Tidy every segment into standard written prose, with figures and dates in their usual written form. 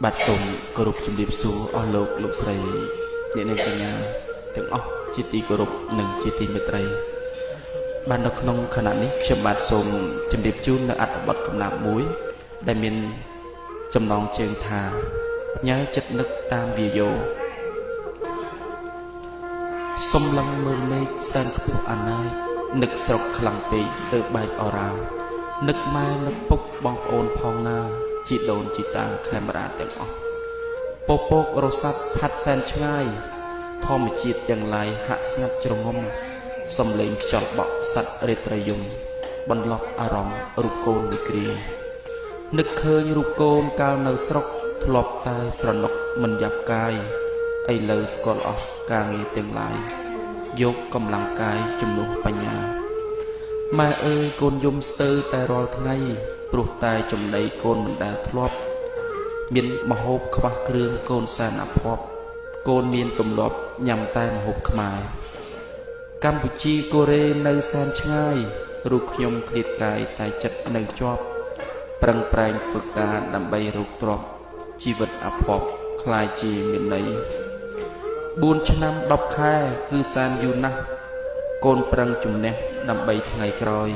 បាទសូមគោរពជំរាបសួរអស់លោកស្រីអ្នកនាងកញ្ញាទាំងអស់ជាទីគោរពនិងជាទីមេត្រីបាននៅក្នុងខណៈនេះខ្ញុំបាទសូមជម្រាបជូននៅអត្ថបទកំណាព្យមួយដែលមានចំណងជើងថាញ៉ែចិត្តនឹកតាមវាយោសុំលឹងមើលមេឃសែនខ្ពស់អាណាយនឹកស្រុកខ្លាំងពេកស្ទើរបែកអរ៉ានឹកម៉ែនឹកពុកបងប្អូនផងណាជីដូនជីតាខេមរាទាំងអស់ពពករស័ព្ទផាត់សែនឆ្ងាយធម្មជាតិទាំងឡាយហាក់ស្ងាត់ជ្រងំសំឡេងខ្យល់បក់សัตว์រេត្រយំបន្លប់អារម្មណ៍រូបកូនមួយគ្រានឹកឃើញរូបកូនកាលនៅស្រុកធ្លាប់តែស្រណុកមិនយ៉ាប់កាយឥឡូវស្គាល់អស់ការងារទាំងឡាយយកកម្លាំងកាយជំនួសបញ្ញាម៉ែអើយកូនយំស្ទើរតែរាល់ថ្ងៃព្រោះតែចំណីកូនមិនដែលធ្លាប់មានមហូបខ្វះគ្រឿងកូនសែនអភ័ព្វកូនមានទម្លាប់ញ៉ាំតែមហូបខ្មែរកម្ពុជាកូរ៉េនៅសែនឆ្ងាយរូបខ្ញុំឃ្លាតកាយតែចិត្តនៅជាប់ប្រឹងប្រែងធ្វើការដើម្បីរកទ្រព្យជីវិតអភ័ព្វคล้ายជាមានន័យ4ឆ្នាំ10ខែគឺសានយូរណាស់កូនប្រឹងជំនះដើម្បីថ្ងៃក្រោយ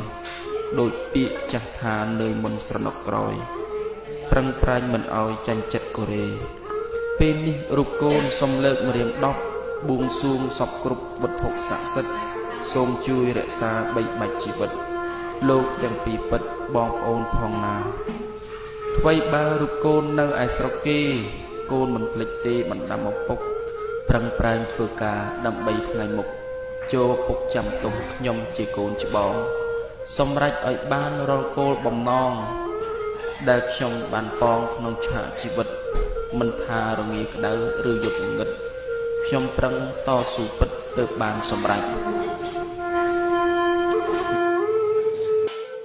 ដូចពាក្យចាស់ថានៅមុនស្រណុកក្រោយប្រឹងប្រែងមិនអោយចាញ់ចិត្តកូរ៉េពេលនេះរូបកូនសុំលើកម្រៀង10បួងសួងសពគ្រប់វត្ថុស័ក្តិសិទ្ធិសូមជួយរក្សាបីបាច់ជីវិតលោកទាំងពីរពិតបងប្អូនផងណាថ្វីបើរូបកូននៅឯស្រុកគេកូនមិនភ្លេចទេបណ្ដាំឪពុកប្រឹងប្រែងធ្វើការដើម្បីថ្ងៃមុខចូលពុកចាំទោសខ្ញុំជាកូនច្បងសម្រេចឲ្យបានរលគោលបំណងដែលខ្ញុំបានប៉ងក្នុងឆាកជីវិតមិនថារងាក្តៅឬយប់ងឹតខ្ញុំប្រឹងតស៊ូពិតទើបបានសម្រេច